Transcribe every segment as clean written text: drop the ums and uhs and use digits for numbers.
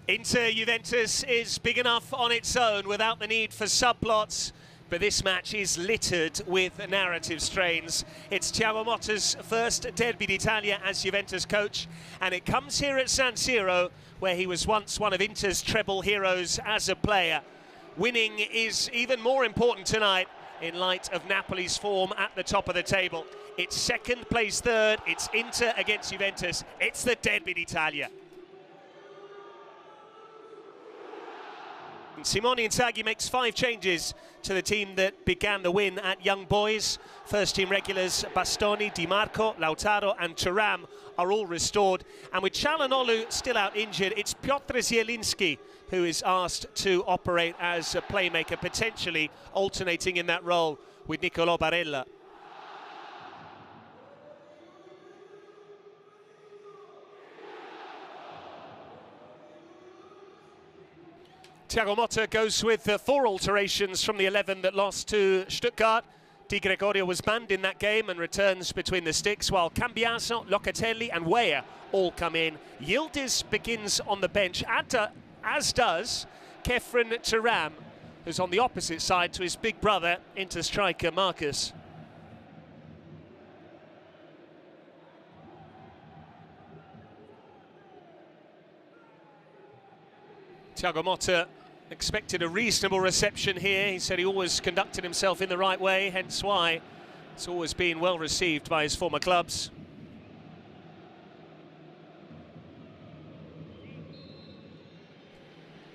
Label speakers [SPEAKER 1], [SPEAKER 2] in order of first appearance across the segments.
[SPEAKER 1] Inter Juventus is big enough on its own without the need for subplots, but this match is littered with narrative strains. It's Thiago Motta's first Derby d'Italia as Juventus coach, and it comes here at San Siro, where he was once one of Inter's treble heroes as a player. Winning is even more important tonight in light of Napoli's form at the top of the table. It's second plays third, it's Inter against Juventus, it's the Derby d'Italia. Simone Inzaghi makes 5 changes to the team that began the win at Young Boys. First team regulars Bastoni, Di Marco, Lautaro and Thuram are all restored. And with Çalhanoğlu still out injured, it's Piotr Zielinski who is asked to operate as a playmaker, potentially alternating in that role with Niccolò Barella. Thiago Motta goes with 4 alterations from the 11 that lost to Stuttgart. Di Gregorio was banned in that game and returns between the sticks, while Cambiaso, Locatelli and Weah all come in. Yildiz begins on the bench, as does Khéphren Thuram, who's on the opposite side to his big brother, Inter striker Marcus. Thiago Motta expected a reasonable reception here. He said he always conducted himself in the right way, hence why it's always been well received by his former clubs.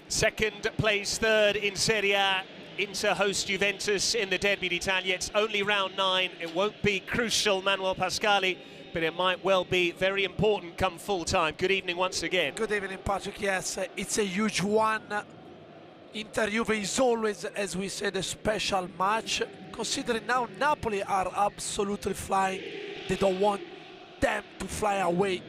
[SPEAKER 1] Second plays third in Serie A. Inter host Juventus in the Derby d'Italia. It's only round 9. It won't be crucial, Manuel Pascali, but it might well be very important come full time. Good evening once again.
[SPEAKER 2] Good evening, Patrick. Yes, it's a huge one. Inter-Juve is always, as we said, a special match, considering now Napoli are absolutely flying. They don't want them to fly away.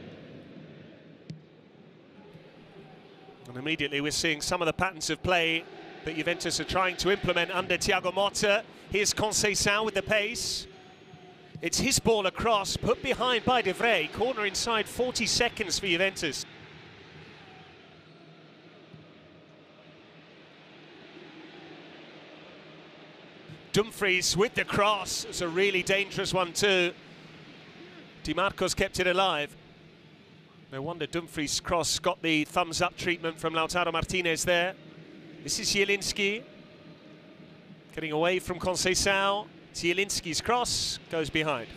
[SPEAKER 1] And immediately we're seeing some of the patterns of play that Juventus are trying to implement under Thiago Motta. Here's Conceição with the pace. It's his ball across, put behind by De Vrij. Corner inside 40 seconds for Juventus. Dumfries with the cross. It's a really dangerous one too. Di Marco's kept it alive. No wonder Dumfries' cross got the thumbs-up treatment from Lautaro Martinez there. This is Zielinski. Getting away from Conceição. Zielinski's cross goes behind.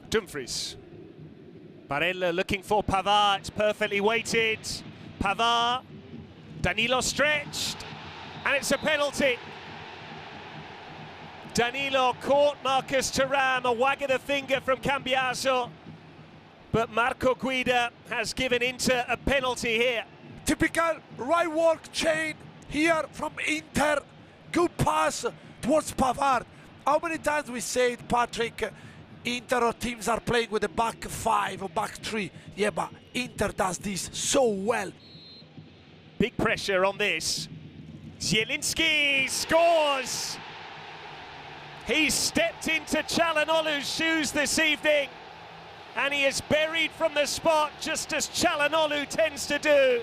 [SPEAKER 1] Dumfries. Barella looking for Pavard. It's perfectly weighted. Pavard. Danilo stretched. And it's a penalty. Danilo caught Marcus Thuram, a wag of the finger from Cambiaso, but Marco Guida has given Inter a penalty here.
[SPEAKER 2] Typical right work chain here from Inter. Good pass towards Pavard. How many times we said, Patrick, Inter teams are playing with a back 5 or back 3. Yeah, but Inter does this so well.
[SPEAKER 1] Big pressure on this. Zielinski scores! He stepped into Çalhanoğlu's shoes this evening, and he is buried from the spot, just as Çalhanoğlu tends to do.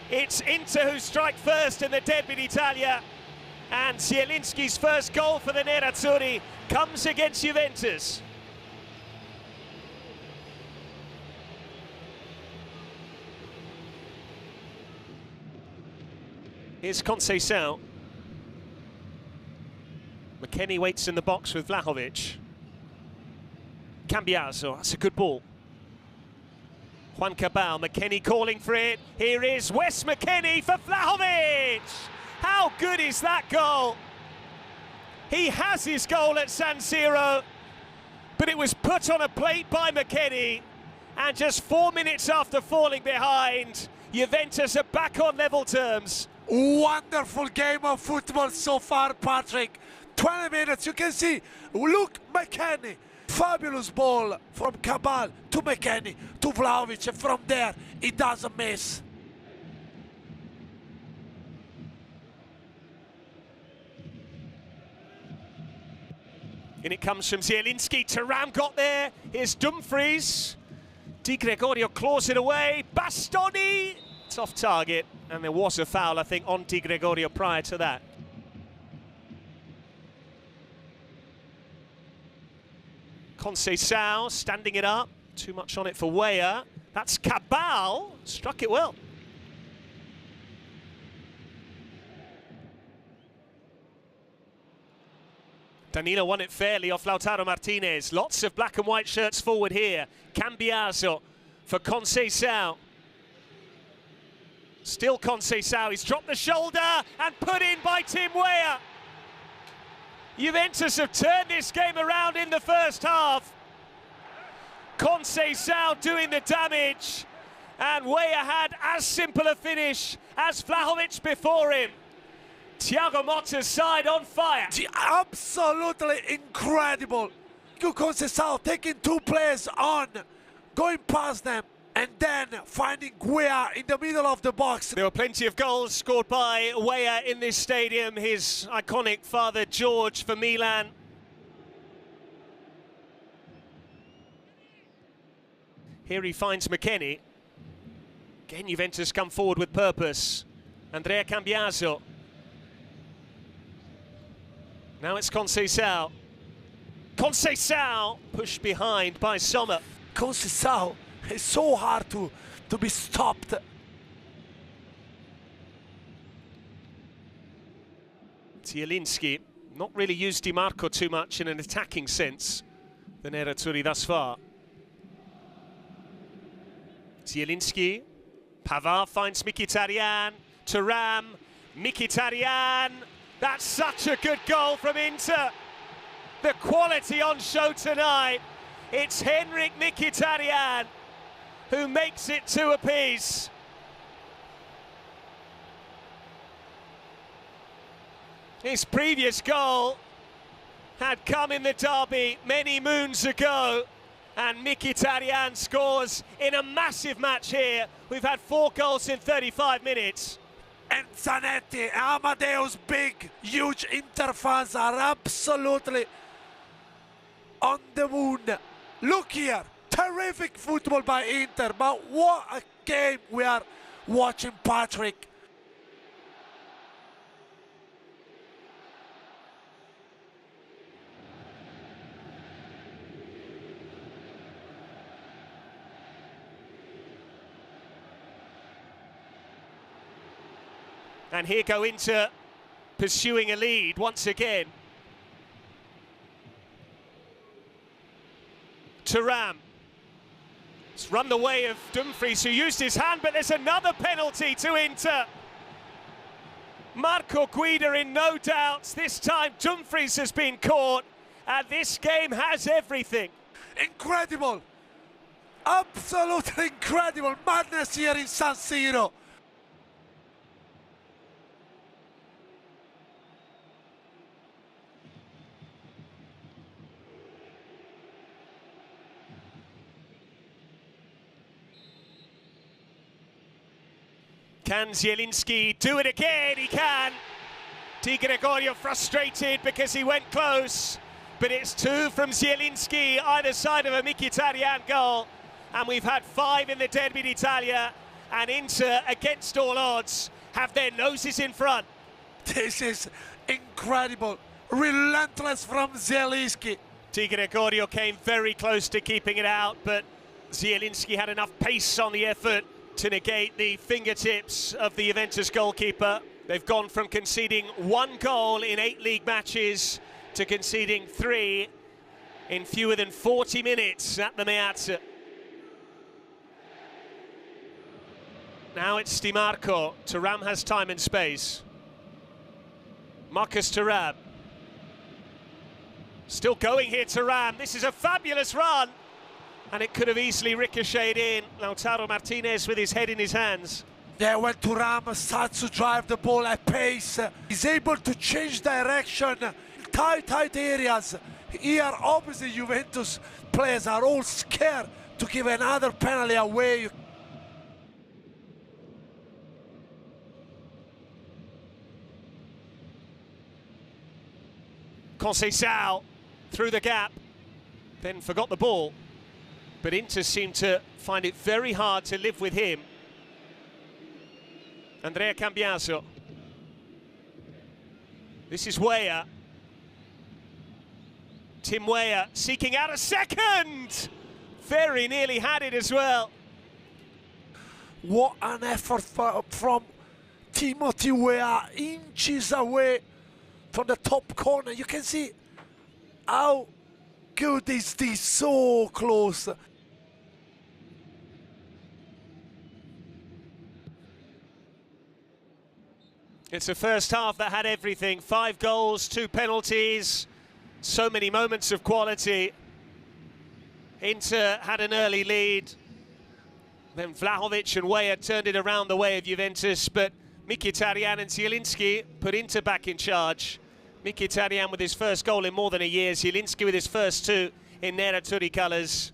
[SPEAKER 1] It's Inter who strike first in the Derby d'Italia, and Zielinski's first goal for the Nerazzurri comes against Juventus. Here's Conceição. McKennie waits in the box with Vlahovic. Cambiaso, that's a good ball. Juan Cabal, McKennie calling for it. Here is Wes McKennie for Vlahovic! How good is that goal? He has his goal at San Siro, but it was put on a plate by McKennie, and just 4 minutes after falling behind, Juventus are back on level terms.
[SPEAKER 2] Wonderful game of football so far, Patrick. 20 minutes, you can see, look, McKennie, fabulous ball from Cabal to McKennie to Vlahovic, and from there, he doesn't miss.
[SPEAKER 1] In it comes from Zielinski. Thuram got there. Here's Dumfries. Di Gregorio claws it away. Bastoni! It's off target. And there was a foul, I think, on Di Gregorio prior to that. Conceição standing it up. Too much on it for Weah. That's Cabal. Struck it well. Danilo won it fairly off Lautaro Martinez. Lots of black and white shirts forward here. Cambiaso for Conceição. Still Conceição. He's dropped the shoulder and put in by Tim Weah. Juventus have turned this game around in the first half. Conceição doing the damage. And Weah had as simple a finish as Vlahovic before him. Thiago Motta's side on fire.
[SPEAKER 2] Absolutely incredible. Conceição taking two players on, going past them, and then finding Weah in the middle of the box.
[SPEAKER 1] There were plenty of goals scored by Weah in this stadium. His iconic father, George, for Milan. Here he finds McKennie. Again, Juventus come forward with purpose. Andrea Cambiaso. Now it's Conceição. Conceição pushed behind by Sommer.
[SPEAKER 2] Conceição is so hard to be stopped.
[SPEAKER 1] Zielinski not really used Di Marco too much in an attacking sense, the Nerazzurri thus far. Zielinski, Pavard finds Mkhitaryan, Thuram, Mkhitaryan. That's such a good goal from Inter. The quality on show tonight. It's Henrik Mkhitaryan who makes it 2 apiece. His previous goal had come in the derby many moons ago, and Mkhitaryan scores in a massive match here. We've had 4 goals in 35 minutes.
[SPEAKER 2] And Zanetti, Amadeus, big, huge Inter fans are absolutely on the moon. Look here, terrific football by Inter, but what a game we are watching, Patrick.
[SPEAKER 1] And here go Inter pursuing a lead once again. Thuram. It's run the way of Dumfries, who used his hand, but there's another penalty to Inter. Marco Guida in no doubt. This time Dumfries has been caught, and this game has everything.
[SPEAKER 2] Incredible. Absolutely incredible. Madness here in San Siro.
[SPEAKER 1] Can Zielinski do it again? He can. Di Gregorio frustrated because he went close, but it's 2 from Zielinski, either side of a Mkhitaryan goal, and we've had 5 in the Derby d'Italia, and Inter, against all odds, have their noses in front.
[SPEAKER 2] This is incredible, relentless from Zielinski.
[SPEAKER 1] Di Gregorio came very close to keeping it out, but Zielinski had enough pace on the effort to negate the fingertips of the Juventus goalkeeper. They've gone from conceding 1 goal in 8 league matches to conceding 3 in fewer than 40 minutes at the Meazza. Now it's Di Marco. Thuram has time and space. Marcus Thuram. Still going here, Thuram. This is a fabulous run. And it could have easily ricocheted in. Lautaro Martinez with his head in his hands.
[SPEAKER 2] Yeah, when Thuram starts to drive the ball at pace, he's able to change direction. Tight areas. Here, obviously, Juventus players are all scared to give another penalty away.
[SPEAKER 1] Conceição through the gap, then forgot the ball. But Inter seemed to find it very hard to live with him. Andrea Cambiaso. This is Weah. Tim Weah seeking out a second! Very nearly had it as well.
[SPEAKER 2] What an effort from Timothy Weah, inches away from the top corner. You can see how good is this, so close.
[SPEAKER 1] It's a first half that had everything. 5 goals, 2 penalties, so many moments of quality. Inter had an early lead. Then Vlahovic and Weah turned it around the way of Juventus, but Mkhitaryan and Zielinski put Inter back in charge. Mkhitaryan with his first goal in more than a year, Zielinski with his first 2 in Nerazzurri colours.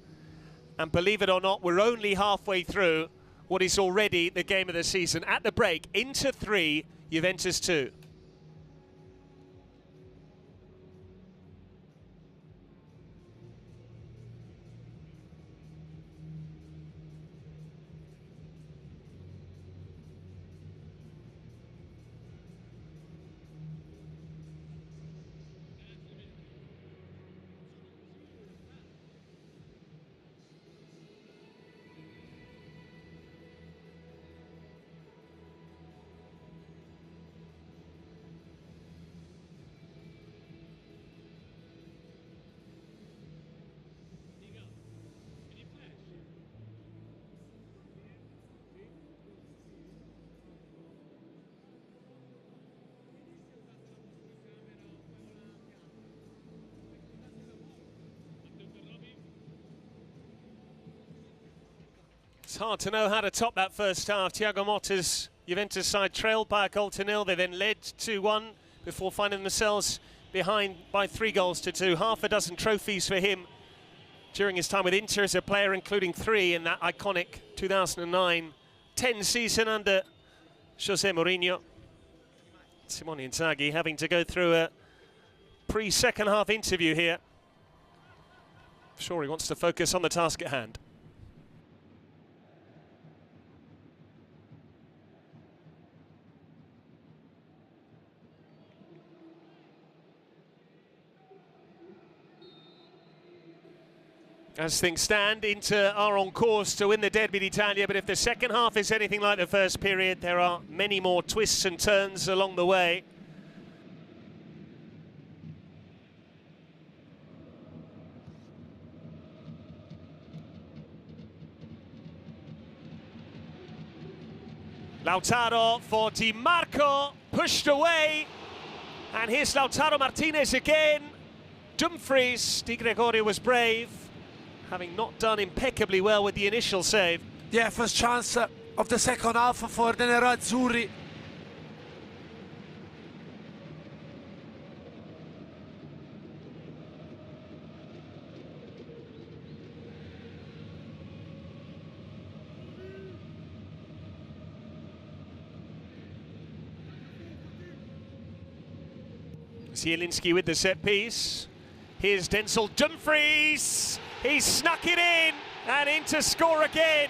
[SPEAKER 1] And believe it or not, we're only halfway through what is already the game of the season. At the break, Inter 3, Juventus 2. It's hard to know how to top that first half. Thiago Motta's Juventus side trailed by a goal to nil. They then led 2-1 before finding themselves behind by 3 goals to 2. Half a dozen trophies for him during his time with Inter as a player, including 3 in that iconic 2009-10 season under Jose Mourinho. Simone Inzaghi having to go through a pre-second half interview here. I'm sure he wants to focus on the task at hand. As things stand, Inter are on course to win the Derby d'Italia, but if the second half is anything like the first period, there are many more twists and turns along the way. Lautaro for Di Marco, pushed away, and here's Lautaro Martinez again. Dumfries, Di Gregorio was brave, having not done impeccably well with the initial save.
[SPEAKER 2] Yeah, first chance of the second half for the Nerazzurri.
[SPEAKER 1] Zielinski with the set piece. Here's Denzel Dumfries. He snuck it in, and Inter score again.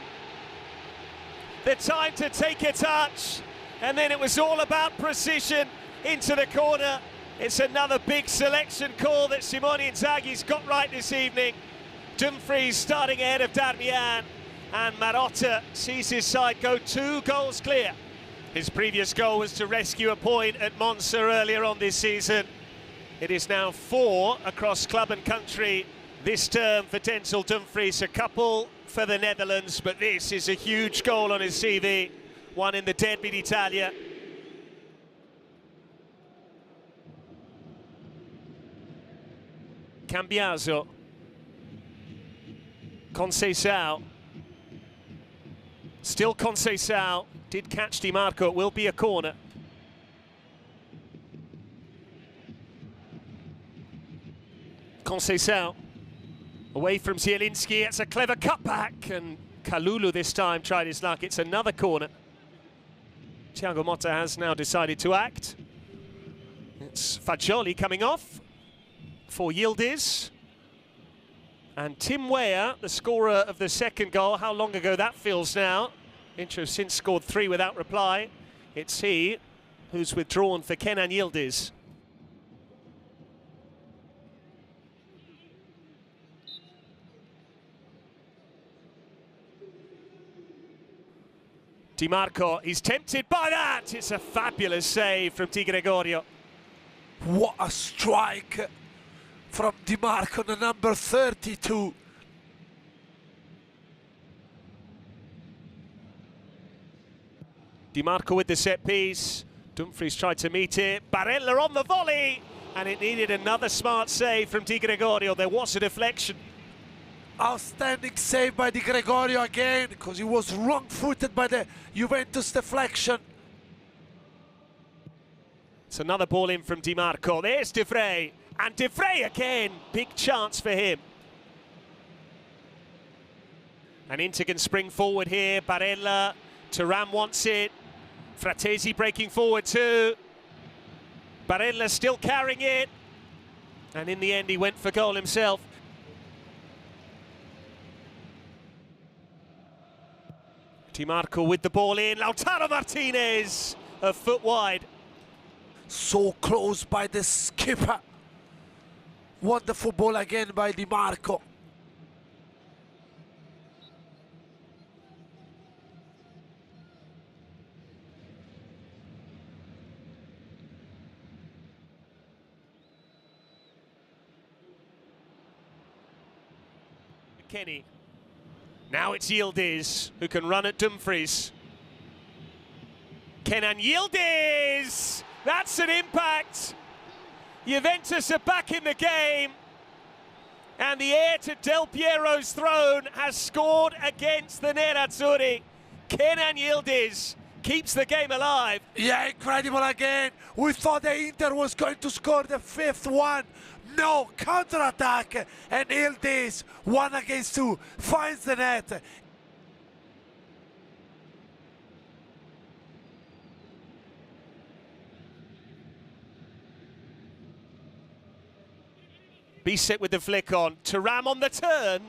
[SPEAKER 1] The time to take a touch, and then it was all about precision into the corner. It's another big selection call that Simone Inzaghi's got right this evening. Dumfries starting ahead of Darmian, and Marotta sees his side go 2 goals clear. His previous goal was to rescue a point at Monza earlier on this season. It is now 4 across club and country this term for Denzel Dumfries, a couple for the Netherlands, but this is a huge goal on his CV, one in the Derby d'Italia. Cambiaso. Conceição. Still Conceição, did catch Di Marco, it will be a corner. Conceição. Away from Zielinski, it's a clever cutback, and Kalulu this time tried his luck. It's another corner. Thiago Motta has now decided to act. It's Fagioli coming off. for Yildiz. And Tim Weah, the scorer of the second goal. How long ago that feels now. Inter have since scored 3 without reply. It's he who's withdrawn for Kenan Yildiz. Di Marco, he's tempted by that. It's a fabulous save from Di Gregorio.
[SPEAKER 2] What a strike from Di Marco, the number 32.
[SPEAKER 1] Di Marco with the set piece. Dumfries tried to meet it. Barella on the volley. And it needed another smart save from Di Gregorio. There was a deflection.
[SPEAKER 2] Outstanding save by Di Gregorio again, because he was wrong-footed by the Juventus deflection.
[SPEAKER 1] It's another ball in from Di Marco. There's De Vrij. And De Vrij again. Big chance for him. And Inter can spring forward here. Barella. Thuram wants it. Fratesi breaking forward too. Barella still carrying it. And in the end, he went for goal himself. Di Marco with the ball in. Lautaro Martinez, a foot wide.
[SPEAKER 2] So close by the skipper. Wonderful ball again by Di Marco.
[SPEAKER 1] Kenny. Now it's Yildiz who can run at Dumfries. Kenan Yildiz! That's an impact! Juventus are back in the game. And the heir to Del Piero's throne has scored against the Nerazzurri. Kenan Yildiz keeps the game alive.
[SPEAKER 2] Yeah, incredible again. We thought the Inter was going to score the 5th one. No, counter-attack, and Yildiz, 1 against 2, finds the net.
[SPEAKER 1] Bisek with the flick on. Thuram on the turn.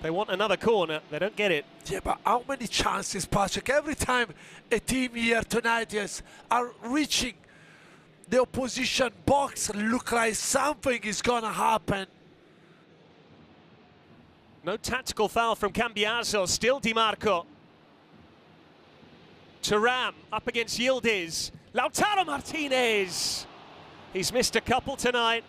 [SPEAKER 1] They want another corner. They don't get it.
[SPEAKER 2] Yeah, but how many chances, Patrick? Every time a team here tonight are reaching the opposition box, look like something is gonna happen.
[SPEAKER 1] No tactical foul from Cambiaso. Still Di Marco. Thuram up against Yildiz. Lautaro Martinez. He's missed a couple tonight.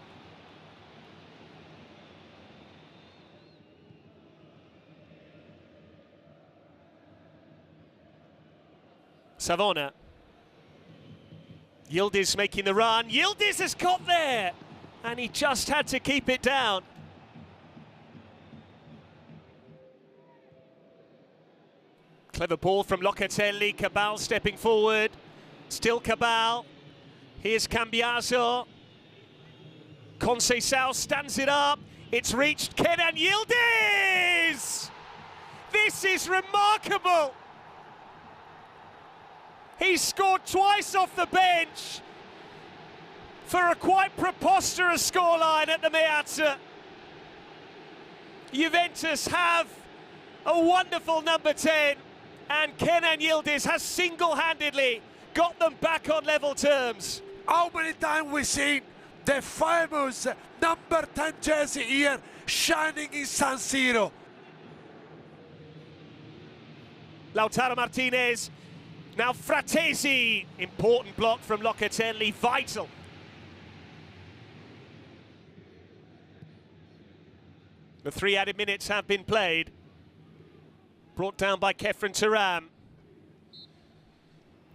[SPEAKER 1] Savona. Yildiz making the run. Yildiz has got there, and he just had to keep it down. Clever ball from Locatelli. Cabal stepping forward. Still Cabal. Here's Cambiaso. Conceição stands it up. It's reached Kenan Yildiz! This is remarkable! He scored twice off the bench for a quite preposterous scoreline at the Meazza. Juventus have a wonderful number 10, and Kenan Yildiz has single-handedly got them back on level terms.
[SPEAKER 2] How many times we've seen the famous number 10 jersey here shining in San Siro?
[SPEAKER 1] Lautaro Martinez. Now Fratesi, important block from Locatelli, vital. The 3 added minutes have been played. Brought down by Kefren Thuram.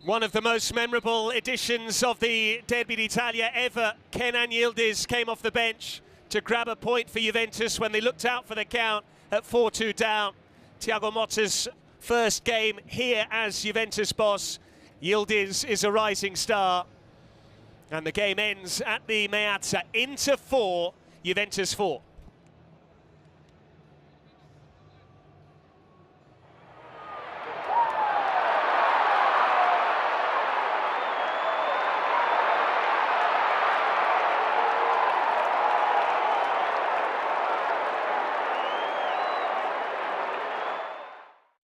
[SPEAKER 1] One of the most memorable editions of the Derby d'Italia ever. Kenan Yildiz came off the bench to grab a point for Juventus when they looked out for the count at 4-2 down. Thiago Motta's first game here as Juventus boss. Yildiz is a rising star. And the game ends at the Meazza. Inter 4, Juventus 4.